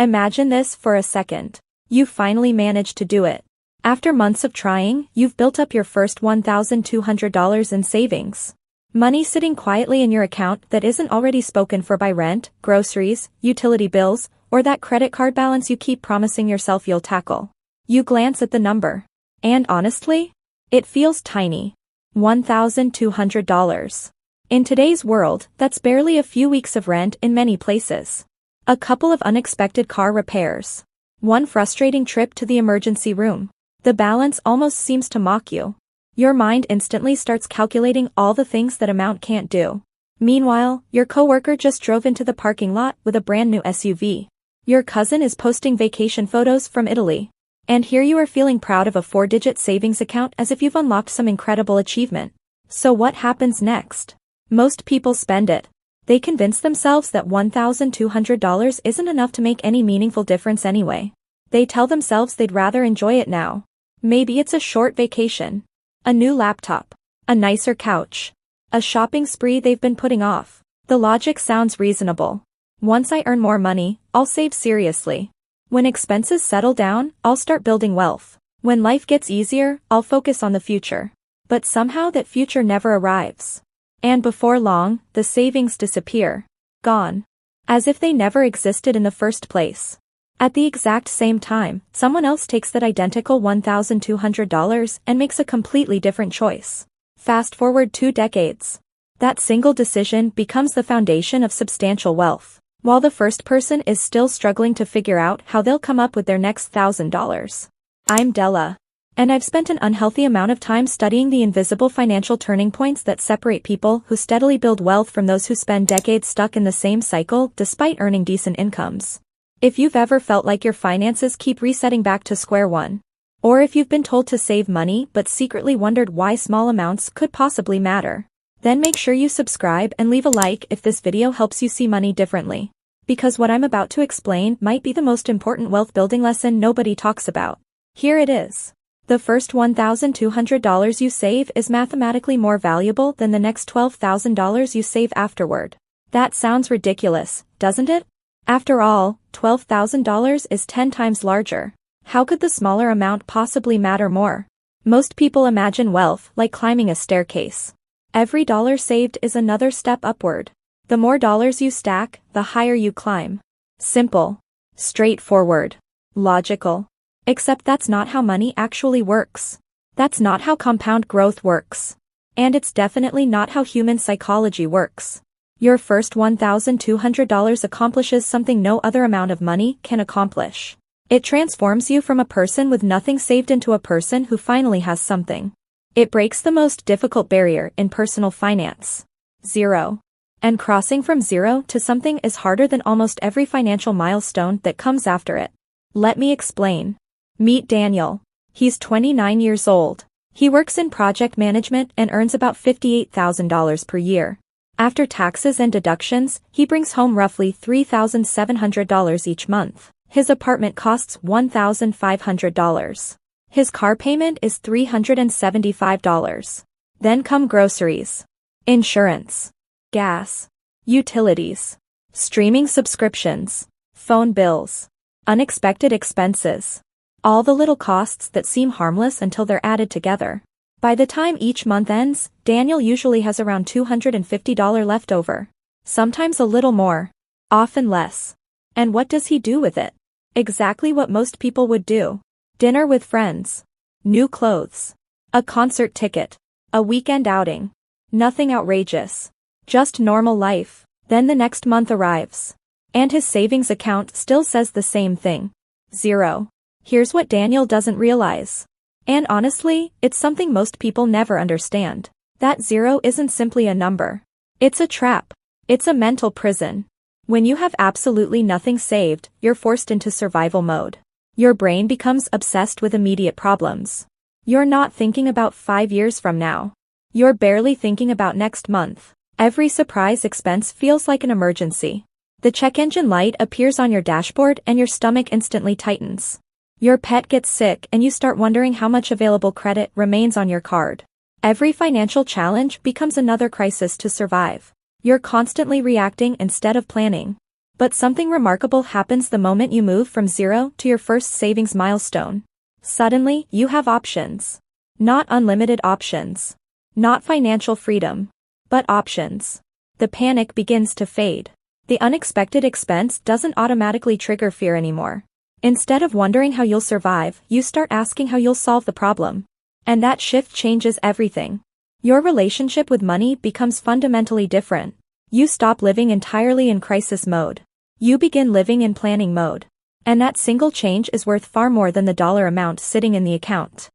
Imagine this for a second. You finally managed to do it. After months of trying, you've built up your first $1,200 in savings. Money sitting quietly in your account that isn't already spoken for by rent, groceries, utility bills, or that credit card balance you keep promising yourself you'll tackle. You glance at the number. And honestly, it feels tiny. $1,200. In today's world, that's barely a few weeks of rent in many places. A couple of unexpected car repairs. One frustrating trip to the emergency room. The balance almost seems to mock you. Your mind instantly starts calculating all the things that amount can't do. Meanwhile, your coworker just drove into the parking lot with a brand new SUV. Your cousin is posting vacation photos from Italy. And here you are feeling proud of a 4-digit savings account as if you've unlocked some incredible achievement. So what happens next? Most people spend it. They convince themselves that $1,200 isn't enough to make any meaningful difference anyway. They tell themselves they'd rather enjoy it now. Maybe it's a short vacation, a new laptop, a nicer couch, a shopping spree they've been putting off. The logic sounds reasonable. Once I earn more money, I'll save seriously. When expenses settle down, I'll start building wealth. When life gets easier, I'll focus on the future. But somehow that future never arrives. And before long, the savings disappear. Gone. As if they never existed in the first place. At the exact same time, someone else takes that identical $1,200 and makes a completely different choice. Fast forward 2 decades. That single decision becomes the foundation of substantial wealth, while the first person is still struggling to figure out how they'll come up with their next $1,000. I'm Della. And I've spent an unhealthy amount of time studying the invisible financial turning points that separate people who steadily build wealth from those who spend decades stuck in the same cycle despite earning decent incomes. If you've ever felt like your finances keep resetting back to square one, or if you've been told to save money but secretly wondered why small amounts could possibly matter, then make sure you subscribe and leave a like if this video helps you see money differently. Because what I'm about to explain might be the most important wealth building lesson nobody talks about. Here it is. The first $1,200 you save is mathematically more valuable than the next $12,000 you save afterward. That sounds ridiculous, doesn't it? After all, $12,000 is 10 times larger. How could the smaller amount possibly matter more? Most people imagine wealth like climbing a staircase. Every dollar saved is another step upward. The more dollars you stack, the higher you climb. Simple. Straightforward. Logical. Except that's not how money actually works. That's not how compound growth works. And it's definitely not how human psychology works. Your first $1,200 accomplishes something no other amount of money can accomplish. It transforms you from a person with nothing saved into a person who finally has something. It breaks the most difficult barrier in personal finance. Zero. And crossing from zero to something is harder than almost every financial milestone that comes after it. Let me explain. Meet Daniel. He's 29 years old. He works in project management and earns about $58,000 per year. After taxes and deductions, he brings home roughly $3,700 each month. His apartment costs $1,500. His car payment is $375. Then come groceries, insurance, gas, utilities, streaming subscriptions, phone bills, unexpected expenses. All the little costs that seem harmless until they're added together. By the time each month ends, Daniel usually has around $250 left over. Sometimes a little more. Often less. And what does he do with it? Exactly what most people would do. Dinner with friends. New clothes. A concert ticket. A weekend outing. Nothing outrageous. Just normal life. Then the next month arrives. And his savings account still says the same thing. Zero. Here's what Daniel doesn't realize. And honestly, it's something most people never understand. That zero isn't simply a number. It's a trap. It's a mental prison. When you have absolutely nothing saved, you're forced into survival mode. Your brain becomes obsessed with immediate problems. You're not thinking about 5 years from now. You're barely thinking about next month. Every surprise expense feels like an emergency. The check engine light appears on your dashboard and your stomach instantly tightens. Your pet gets sick and you start wondering how much available credit remains on your card. Every financial challenge becomes another crisis to survive. You're constantly reacting instead of planning. But something remarkable happens the moment you move from zero to your first savings milestone. Suddenly, you have options. Not unlimited options. Not financial freedom. But options. The panic begins to fade. The unexpected expense doesn't automatically trigger fear anymore. Instead of wondering how you'll survive, you start asking how you'll solve the problem. And that shift changes everything. Your relationship with money becomes fundamentally different. You stop living entirely in crisis mode. You begin living in planning mode. And that single change is worth far more than the dollar amount sitting in the account.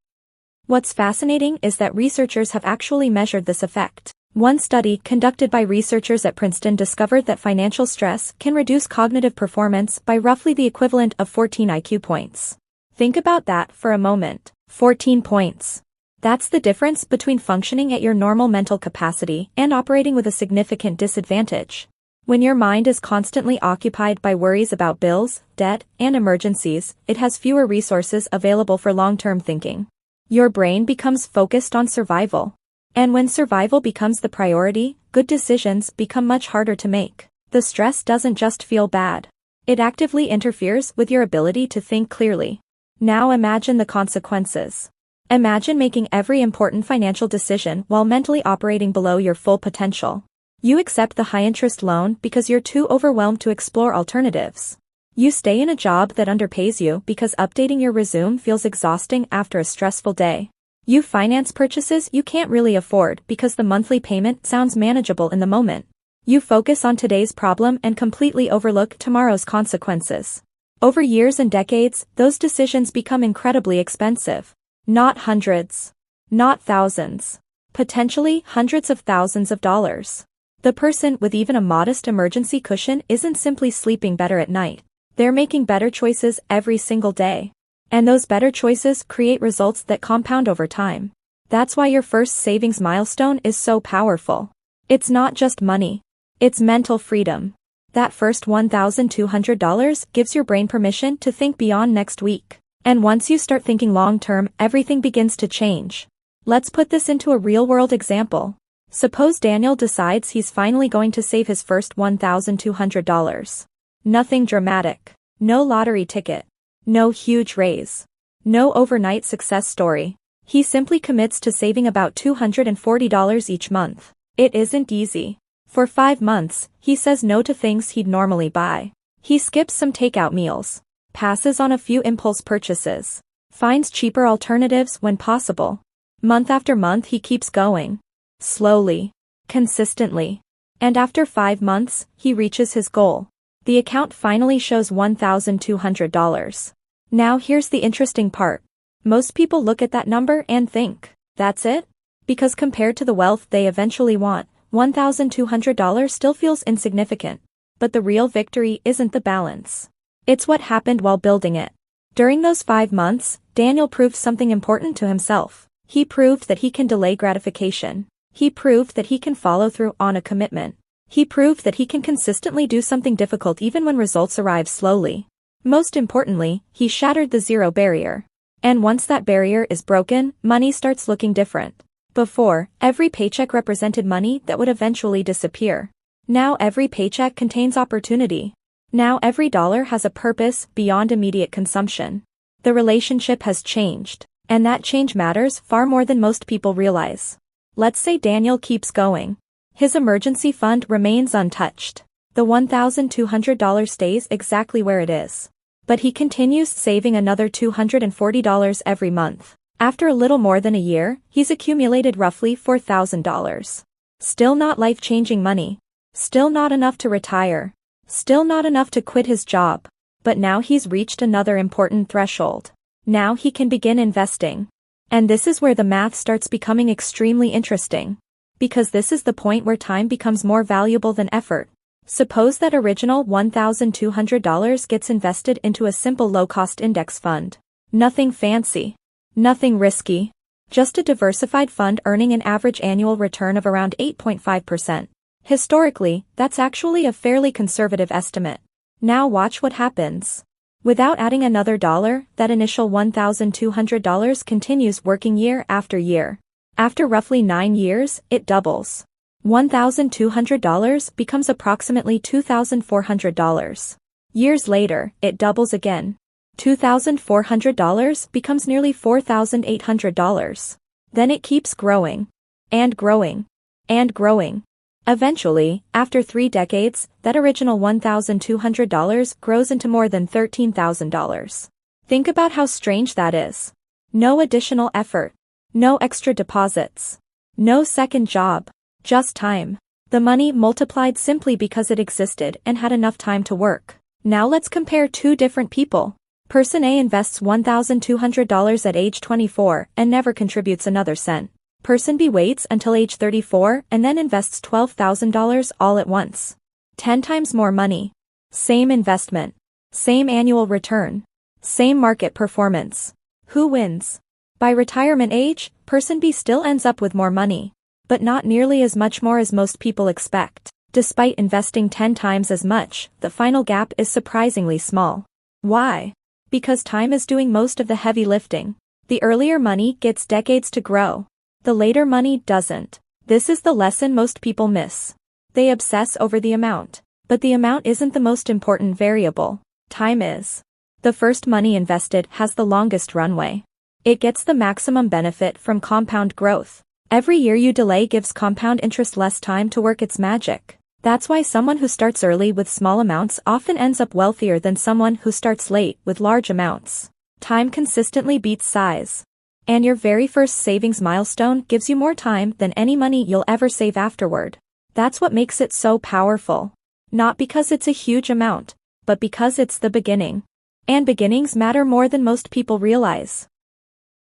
What's fascinating is that researchers have actually measured this effect. One study conducted by researchers at Princeton discovered that financial stress can reduce cognitive performance by roughly the equivalent of 14 IQ points. Think about that for a moment. 14 points. That's the difference between functioning at your normal mental capacity and operating with a significant disadvantage. When your mind is constantly occupied by worries about bills, debt, and emergencies, it has fewer resources available for long-term thinking. Your brain becomes focused on survival. And when survival becomes the priority, good decisions become much harder to make. The stress doesn't just feel bad. It actively interferes with your ability to think clearly. Now imagine the consequences. Imagine making every important financial decision while mentally operating below your full potential. You accept the high-interest loan because you're too overwhelmed to explore alternatives. You stay in a job that underpays you because updating your resume feels exhausting after a stressful day. You finance purchases you can't really afford because the monthly payment sounds manageable in the moment. You focus on today's problem and completely overlook tomorrow's consequences. Over years and decades, those decisions become incredibly expensive. Not hundreds. Not thousands. Potentially hundreds of thousands of dollars. The person with even a modest emergency cushion isn't simply sleeping better at night. They're making better choices every single day. And those better choices create results that compound over time. That's why your first savings milestone is so powerful. It's not just money. It's mental freedom. That first $1,200 gives your brain permission to think beyond next week. And once you start thinking long-term, everything begins to change. Let's put this into a real-world example. Suppose Daniel decides he's finally going to save his first $1,200. Nothing dramatic. No lottery ticket. No huge raise. No overnight success story. He simply commits to saving about $240 each month. It isn't easy. For 5 months, he says no to things he'd normally buy. He skips some takeout meals. Passes on a few impulse purchases. Finds cheaper alternatives when possible. Month after month he keeps going. Slowly. Consistently. And after 5 months, he reaches his goal. The account finally shows $1,200. Now here's the interesting part. Most people look at that number and think, that's it? Because compared to the wealth they eventually want, $1,200 still feels insignificant. But the real victory isn't the balance. It's what happened while building it. During those 5 months, Daniel proved something important to himself. He proved that he can delay gratification. He proved that he can follow through on a commitment. He proved that he can consistently do something difficult even when results arrive slowly. Most importantly, he shattered the zero barrier. And once that barrier is broken, money starts looking different. Before, every paycheck represented money that would eventually disappear. Now every paycheck contains opportunity. Now every dollar has a purpose beyond immediate consumption. The relationship has changed. And that change matters far more than most people realize. Let's say Daniel keeps going. His emergency fund remains untouched. The $1,200 stays exactly where it is. But he continues saving another $240 every month. After a little more than a year, he's accumulated roughly $4,000. Still not life-changing money. Still not enough to retire. Still not enough to quit his job. But now he's reached another important threshold. Now he can begin investing. And this is where the math starts becoming extremely interesting. Because this is the point where time becomes more valuable than effort. Suppose that original $1,200 gets invested into a simple low-cost index fund. Nothing fancy. Nothing risky. Just a diversified fund earning an average annual return of around 8.5%. Historically, that's actually a fairly conservative estimate. Now watch what happens. Without adding another dollar, that initial $1,200 continues working year after year. After roughly 9 years, it doubles. $1,200 becomes approximately $2,400. Years later, it doubles again. $2,400 becomes nearly $4,800. Then it keeps growing. And growing. And growing. Eventually, after 3 decades, that original $1,200 grows into more than $13,000. Think about how strange that is. No additional effort. No extra deposits. No second job. Just time. The money multiplied simply because it existed and had enough time to work. Now let's compare 2 different people. Person A invests $1,200 at age 24 and never contributes another cent. Person B waits until age 34 and then invests $12,000 all at once. 10 times more money. Same investment. Same annual return. Same market performance. Who wins? By retirement age, person B still ends up with more money. But not nearly as much more as most people expect. Despite investing 10 times as much, the final gap is surprisingly small. Why? Because time is doing most of the heavy lifting. The earlier money gets decades to grow. The later money doesn't. This is the lesson most people miss. They obsess over the amount. But the amount isn't the most important variable. Time is. The first money invested has the longest runway. It gets the maximum benefit from compound growth. Every year you delay gives compound interest less time to work its magic. That's why someone who starts early with small amounts often ends up wealthier than someone who starts late with large amounts. Time consistently beats size. And your very first savings milestone gives you more time than any money you'll ever save afterward. That's what makes it so powerful. Not because it's a huge amount, but because it's the beginning. And beginnings matter more than most people realize.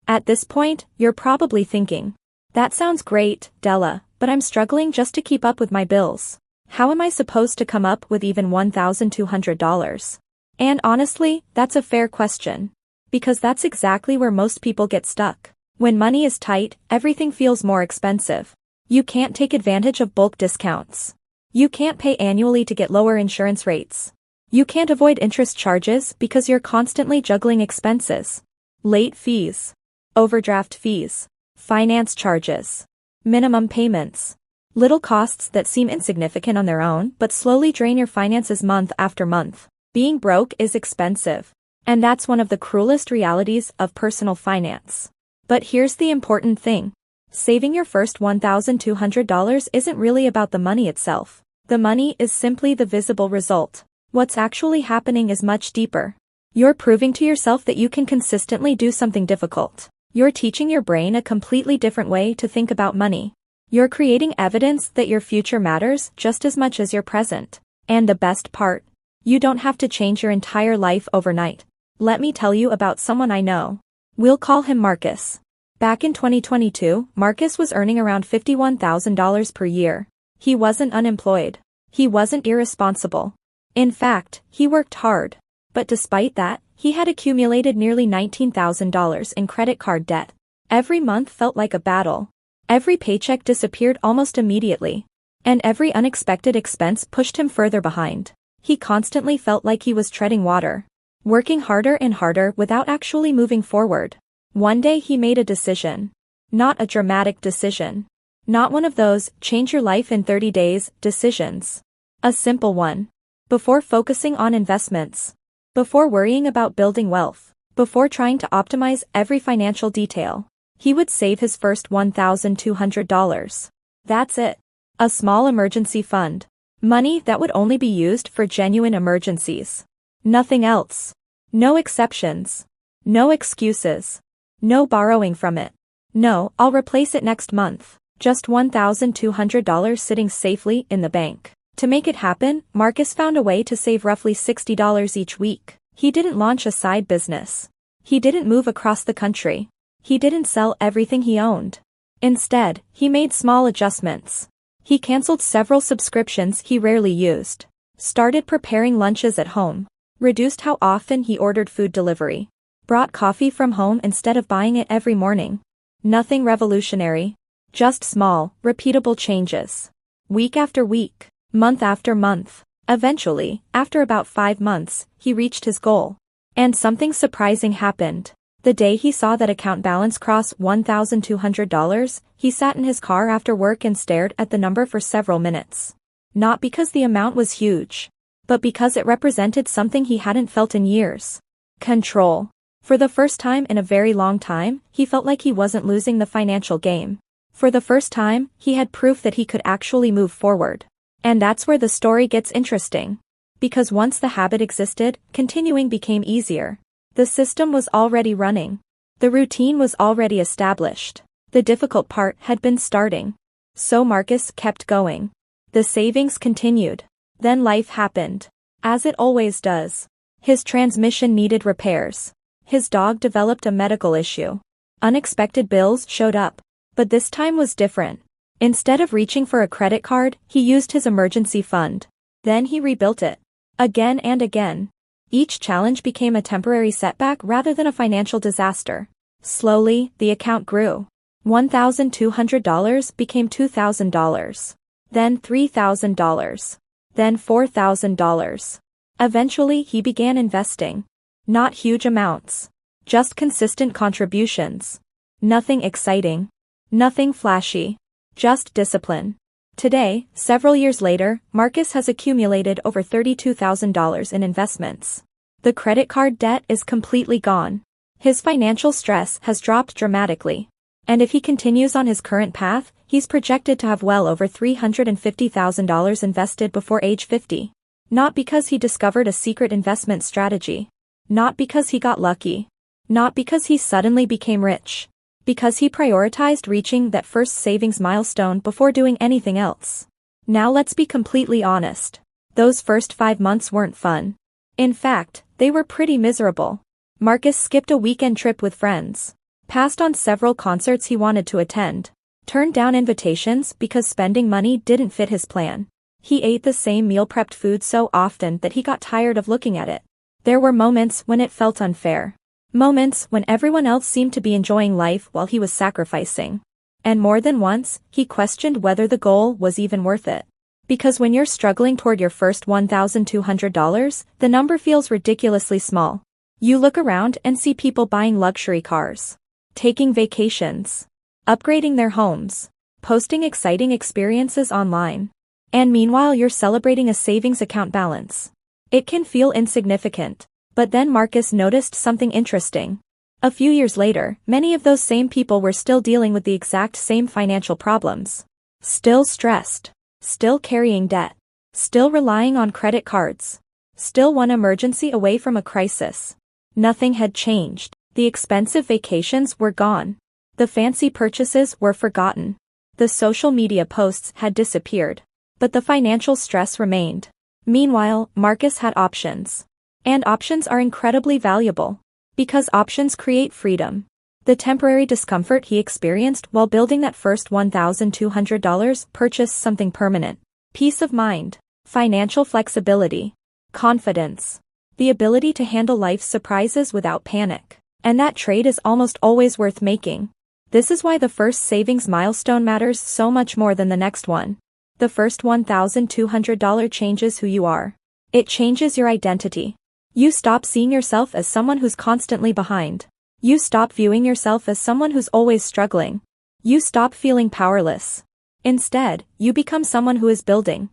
At this point, you're probably thinking, that sounds great, Della, but I'm struggling just to keep up with my bills. How am I supposed to come up with even $1,200? And honestly, that's a fair question. Because that's exactly where most people get stuck. When money is tight, everything feels more expensive. You can't take advantage of bulk discounts. You can't pay annually to get lower insurance rates. You can't avoid interest charges because you're constantly juggling expenses. Late fees. Overdraft fees. Finance charges. Minimum payments. Little costs that seem insignificant on their own but slowly drain your finances month after month. Being broke is expensive. And that's one of the cruelest realities of personal finance. But here's the important thing. Saving your first $1,200 isn't really about the money itself. The money is simply the visible result. What's actually happening is much deeper. You're proving to yourself that you can consistently do something difficult. You're teaching your brain a completely different way to think about money. You're creating evidence that your future matters just as much as your present. And the best part, you don't have to change your entire life overnight. Let me tell you about someone I know. We'll call him Marcus. Back in 2022, Marcus was earning around $51,000 per year. He wasn't unemployed. He wasn't irresponsible. In fact, he worked hard. But despite that, he had accumulated nearly $19,000 in credit card debt. Every month felt like a battle. Every paycheck disappeared almost immediately. And every unexpected expense pushed him further behind. He constantly felt like he was treading water. Working harder and harder without actually moving forward. One day he made a decision. Not a dramatic decision. Not one of those, change your life in 30 days, decisions. A simple one. Before focusing on investments. Before worrying about building wealth. Before trying to optimize every financial detail. He would save his first $1,200. That's it. A small emergency fund. Money that would only be used for genuine emergencies. Nothing else. No exceptions. No excuses. No borrowing from it. No, I'll replace it next month. Just $1,200 sitting safely in the bank. To make it happen, Marcus found a way to save roughly $60 each week. He didn't launch a side business. He didn't move across the country. He didn't sell everything he owned. Instead, he made small adjustments. He canceled several subscriptions he rarely used. Started preparing lunches at home. Reduced how often he ordered food delivery. Brought coffee from home instead of buying it every morning. Nothing revolutionary. Just small, repeatable changes. Week after week. Month after month. Eventually, after about 5 months, he reached his goal. And something surprising happened. The day he saw that account balance cross $1,200, he sat in his car after work and stared at the number for several minutes. Not because the amount was huge, but because it represented something he hadn't felt in years. Control. For the first time in a very long time, he felt like he wasn't losing the financial game. For the first time, he had proof that he could actually move forward. And that's where the story gets interesting. Because once the habit existed, continuing became easier. The system was already running. The routine was already established. The difficult part had been starting. So Marcus kept going. The savings continued. Then life happened. As it always does. His transmission needed repairs. His dog developed a medical issue. Unexpected bills showed up. But this time was different. Instead of reaching for a credit card, he used his emergency fund. Then he rebuilt it. Again and again. Each challenge became a temporary setback rather than a financial disaster. Slowly, the account grew. $1,200 became $2,000. Then $3,000. Then $4,000. Eventually he began investing. Not huge amounts. Just consistent contributions. Nothing exciting. Nothing flashy. Just discipline. Today, several years later, Marcus has accumulated over $32,000 in investments. The credit card debt is completely gone. His financial stress has dropped dramatically. And if he continues on his current path, he's projected to have well over $350,000 invested before age 50. Not because he discovered a secret investment strategy. Not because he got lucky. Not because he suddenly became rich. Because he prioritized reaching that first savings milestone before doing anything else. Now let's be completely honest. Those first 5 months weren't fun. In fact, they were pretty miserable. Marcus skipped a weekend trip with friends. Passed on several concerts he wanted to attend. Turned down invitations because spending money didn't fit his plan. He ate the same meal-prepped food so often that he got tired of looking at it. There were moments when it felt unfair. Moments when everyone else seemed to be enjoying life while he was sacrificing. And more than once, he questioned whether the goal was even worth it. Because when you're struggling toward your first $1,200, the number feels ridiculously small. You look around and see people buying luxury cars, taking vacations, upgrading their homes, posting exciting experiences online. And meanwhile you're celebrating a savings account balance. It can feel insignificant. But then Marcus noticed something interesting. A few years later, many of those same people were still dealing with the exact same financial problems. Still stressed. Still carrying debt. Still relying on credit cards. Still one emergency away from a crisis. Nothing had changed. The expensive vacations were gone. The fancy purchases were forgotten. The social media posts had disappeared. But the financial stress remained. Meanwhile, Marcus had options. And options are incredibly valuable. Because options create freedom. The temporary discomfort he experienced while building that first $1,200 purchased something permanent. Peace of mind. Financial flexibility. Confidence. The ability to handle life's surprises without panic. And that trade is almost always worth making. This is why the first savings milestone matters so much more than the next one. The first $1,200 changes who you are. It changes your identity. You stop seeing yourself as someone who's constantly behind. You stop viewing yourself as someone who's always struggling. You stop feeling powerless. Instead, you become someone who is building.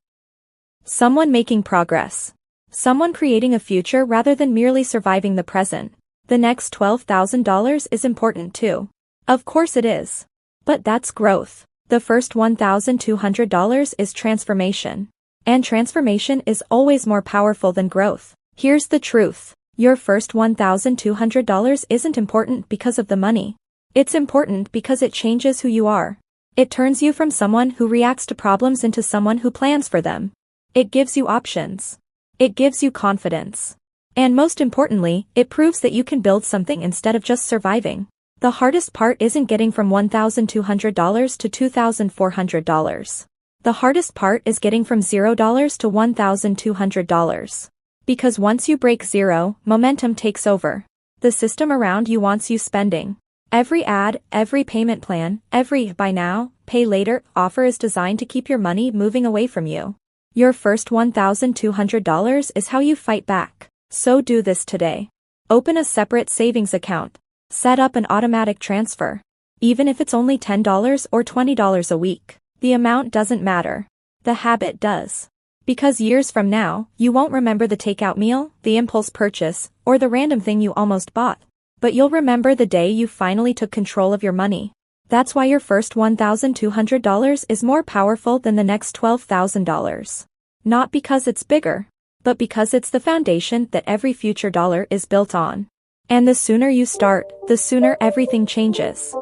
Someone making progress. Someone creating a future rather than merely surviving the present. The next $12,000 is important too. Of course it is. But that's growth. The first $1,200 is transformation. And transformation is always more powerful than growth. Here's the truth. Your first $1,200 isn't important because of the money. It's important because it changes who you are. It turns you from someone who reacts to problems into someone who plans for them. It gives you options. It gives you confidence. And most importantly, it proves that you can build something instead of just surviving. The hardest part isn't getting from $1,200 to $2,400. The hardest part is getting from $0 to $1,200. Because once you break zero, momentum takes over. The system around you wants you spending. Every ad, every payment plan, every buy now, pay later offer is designed to keep your money moving away from you. Your first $1,200 is how you fight back. So do this today. Open a separate savings account. Set up an automatic transfer. Even if it's only $10 or $20 a week, the amount doesn't matter. The habit does. Because years from now, you won't remember the takeout meal, the impulse purchase, or the random thing you almost bought. But you'll remember the day you finally took control of your money. That's why your first $1,200 is more powerful than the next $12,000. Not because it's bigger, but because it's the foundation that every future dollar is built on. And the sooner you start, the sooner everything changes.